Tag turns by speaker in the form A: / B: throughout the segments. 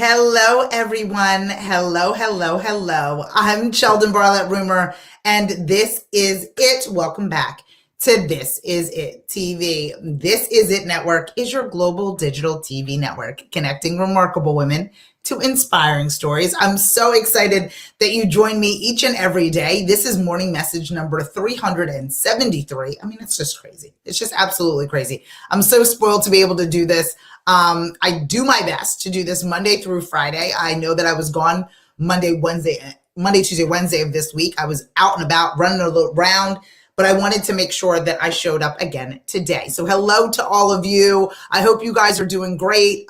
A: Hello, everyone. Hello, hello, hello. I'm Sheldon Barlett Rumor, and this is it. Welcome back to This Is It TV. This Is It Network is your global digital TV network, connecting remarkable women to inspiring stories. I'm so excited that you join me each and every day. This is morning message number 373. I mean, it's just crazy. It's just absolutely crazy. I'm so spoiled to be able to do this. I do my best to do this Monday through Friday. I know that I was gone Monday, Tuesday, Wednesday of this week. I was out and about running around, but I wanted to make sure that I showed up again today. So hello to all of you. I hope you guys are doing great.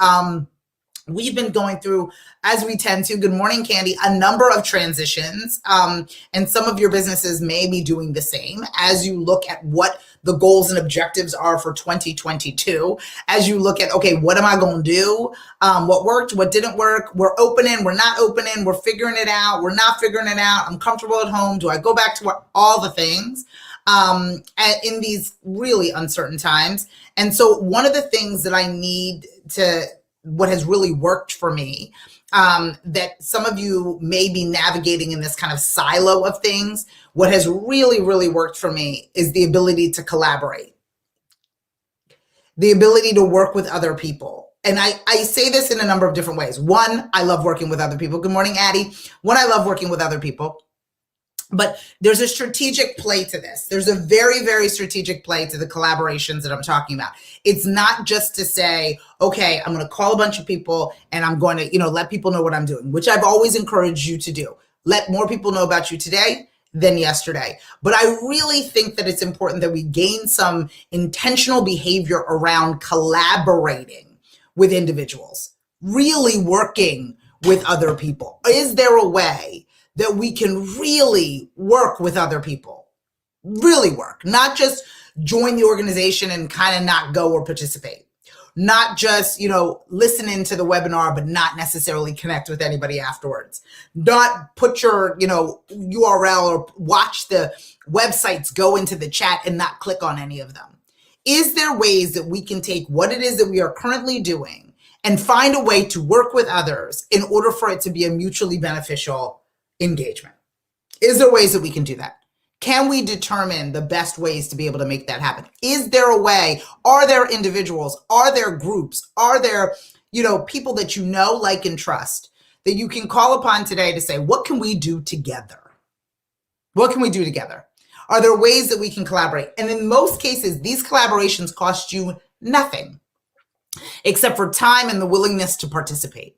A: We've been going through, as we tend to, good morning, Candy, a number of transitions. And some of your businesses may be doing the same as you look at what the goals and objectives are for 2022. As you look at, okay, what am I going to do? What worked, what didn't work? We're opening, we're not opening, we're figuring it out, we're not figuring it out. I'm comfortable at home. Do I go back to all the things in these really uncertain times? And so one of the things that I need to, what has really worked for me, that some of you may be navigating in this kind of silo of things, what has really, really worked for me is the ability to collaborate, the ability to work with other people. And I say this in a number of different ways. One, I love working with other people. Good morning, Addie. One, I love working with other people. But there's a strategic play to this. There's a very, very strategic play to the collaborations that I'm talking about. It's not just to say, okay, I'm going to call a bunch of people and I'm going to, let people know what I'm doing, which I've always encouraged you to do. Let more people know about you today than yesterday. But I really think that it's important that we gain some intentional behavior around collaborating with individuals, really working with other people. Is there a way that we can really work with other people, really work, not just join the organization and kind of not go or participate, not just, listen into the webinar, but not necessarily connect with anybody afterwards, not put your, URL or watch the websites, go into the chat and not click on any of them. Is there ways that we can take what it is that we are currently doing and find a way to work with others in order for it to be a mutually beneficial engagement? Is there ways that we can do that? Can we determine the best ways to be able to make that happen? Is there a way? Are there individuals? Are there groups? Are there, people that like, and trust that you can call upon today to say, what can we do together? What can we do together? Are there ways that we can collaborate? And in most cases, these collaborations cost you nothing except for time and the willingness to participate.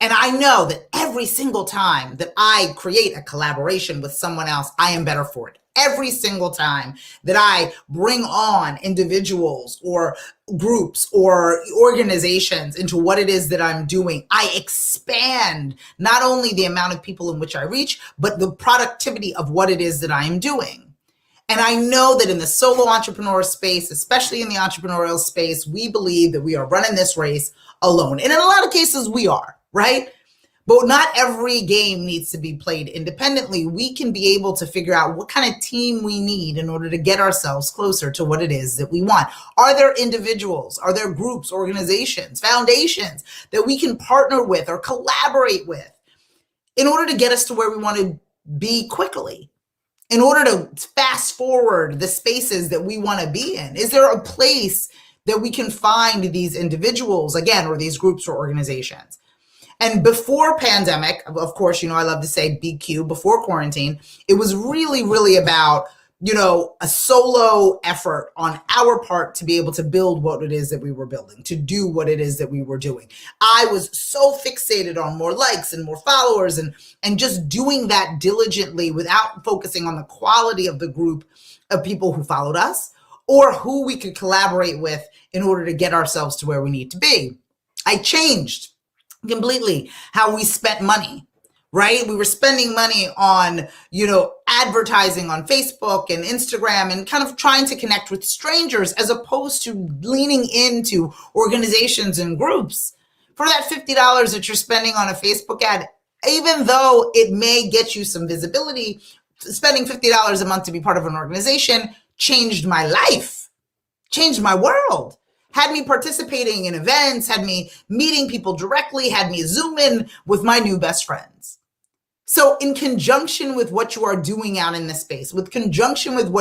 A: And I know that every single time that I create a collaboration with someone else, I am better for it. Every single time that I bring on individuals or groups or organizations into what it is that I'm doing, I expand not only the amount of people in which I reach, but the productivity of what it is that I am doing. And I know that in the solo entrepreneur space, especially in the entrepreneurial space, we believe that we are running this race alone. And in a lot of cases, we are. Right? But not every game needs to be played independently. We can be able to figure out what kind of team we need in order to get ourselves closer to what it is that we want. Are there individuals? Are there groups, organizations, foundations that we can partner with or collaborate with in order to get us to where we want to be quickly? In order to fast forward the spaces that we want to be in? Is there a place that we can find these individuals, again, or these groups or organizations? And before pandemic, of course, I love to say BQ, before quarantine, it was really, really about, a solo effort on our part to be able to build what it is that we were building, to do what it is that we were doing. I was so fixated on more likes and more followers and just doing that diligently without focusing on the quality of the group of people who followed us or who we could collaborate with in order to get ourselves to where we need to be. I changed completely how we spent money, right? We were spending money on, advertising on Facebook and Instagram and kind of trying to connect with strangers as opposed to leaning into organizations and groups. For that $50 that you're spending on a Facebook ad, even though it may get you some visibility, spending $50 a month to be part of an organization changed my life, changed my world. had me participating in events, had me meeting people directly, had me Zoom in with my new best friends. So in conjunction with what you are doing out in the space, with conjunction with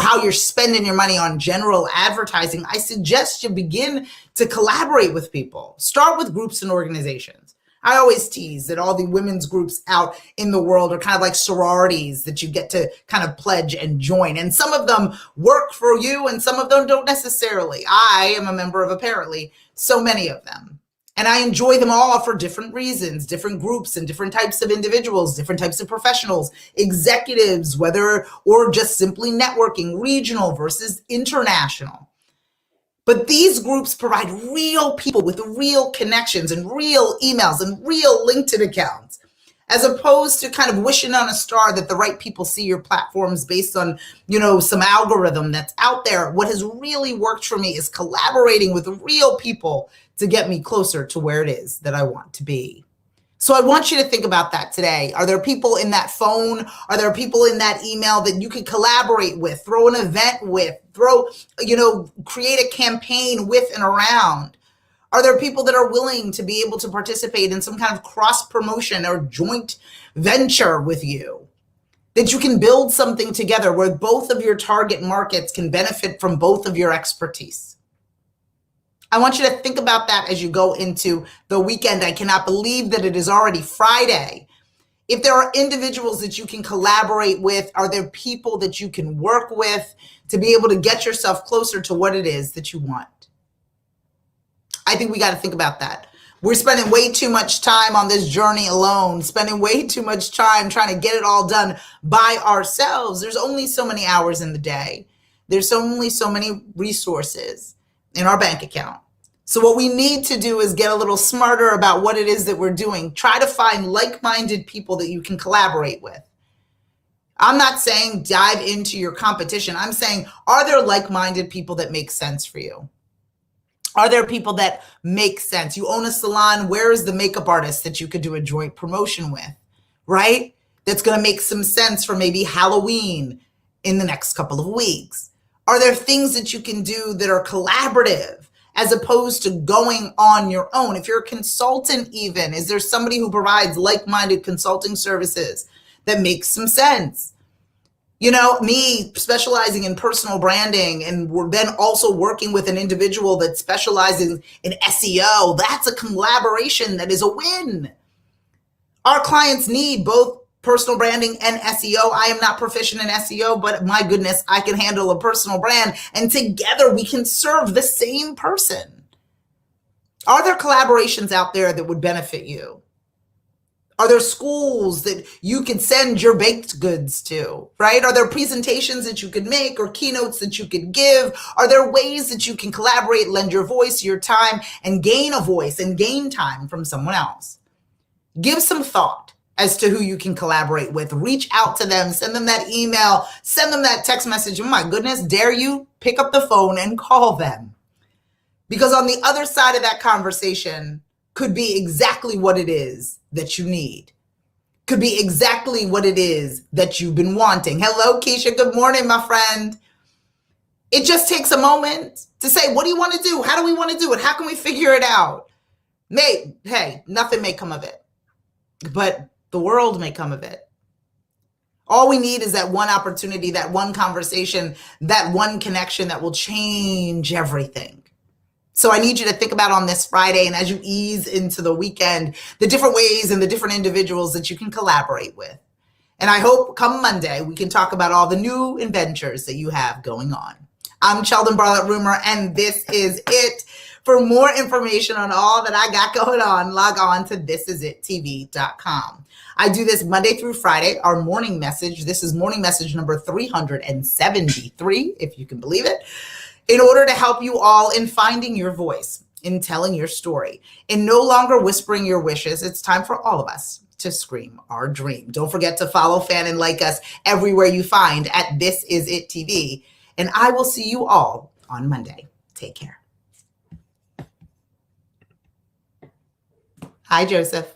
A: how you're spending your money on general advertising, I suggest you begin to collaborate with people. Start with groups and organizations. I always tease that all the women's groups out in the world are kind of like sororities that you get to kind of pledge and join. And some of them work for you and some of them don't necessarily. I am a member of apparently so many of them. And I enjoy them all for different reasons, different groups and different types of individuals, different types of professionals, executives, whether or just simply networking, regional versus international. But these groups provide real people with real connections and real emails and real LinkedIn accounts, as opposed to kind of wishing on a star that the right people see your platforms based on, some algorithm that's out there. What has really worked for me is collaborating with real people to get me closer to where it is that I want to be. So I want you to think about that today. Are there people in that phone? Are there people in that email that you could collaborate with, throw an event with, create a campaign with and around? Are there people that are willing to be able to participate in some kind of cross promotion or joint venture with you? That you can build something together where both of your target markets can benefit from both of your expertise. I want you to think about that as you go into the weekend. I cannot believe that it is already Friday. If there are individuals that you can collaborate with, are there people that you can work with to be able to get yourself closer to what it is that you want? I think we got to think about that. We're spending way too much time on this journey alone, spending way too much time trying to get it all done by ourselves. There's only so many hours in the day. There's only so many resources in our bank account. So what we need to do is get a little smarter about what it is that we're doing. Try to find like-minded people that you can collaborate with. I'm not saying dive into your competition. I'm saying, are there like-minded people that make sense for you? Are there people that make sense? You own a salon. Where is the makeup artist that you could do a joint promotion with, right? That's going to make some sense for maybe Halloween in the next couple of weeks. Are there things that you can do that are collaborative as opposed to going on your own? If you're a consultant even, is there somebody who provides like-minded consulting services that makes some sense? Me specializing in personal branding and we're then also working with an individual that specializes in SEO, that's a collaboration that is a win. Our clients need both personal branding and SEO. I am not proficient in SEO, but my goodness, I can handle a personal brand and together we can serve the same person. Are there collaborations out there that would benefit you? Are there schools that you could send your baked goods to, right? Are there presentations that you could make or keynotes that you could give? Are there ways that you can collaborate, lend your voice, your time, and gain a voice and gain time from someone else? Give some thought as to who you can collaborate with. Reach out to them, send them that email, send them that text message. Oh my goodness, dare you pick up the phone and call them? Because on the other side of that conversation could be exactly what it is that you need. Could be exactly what it is that you've been wanting. Hello, Keisha. Good morning, my friend. It just takes a moment to say, what do you want to do? How do we want to do it? How can we figure it out? Nothing may come of it, but the world may come of it. All we need is that one opportunity, that one conversation, that one connection that will change everything. So I need you to think about on this Friday and as you ease into the weekend, the different ways and the different individuals that you can collaborate with. And I hope come Monday, we can talk about all the new adventures that you have going on. I'm Sheldon Bartlett Rumor, and this is it. For more information on all that I got going on, log on to thisisittv.com. I do this Monday through Friday, our morning message. This is morning message number 373, if you can believe it, in order to help you all in finding your voice, in telling your story, in no longer whispering your wishes. It's time for all of us to scream our dream. Don't forget to follow, fan, and like us everywhere you find at This Is It TV. And I will see you all on Monday. Take care. Hi, Joseph.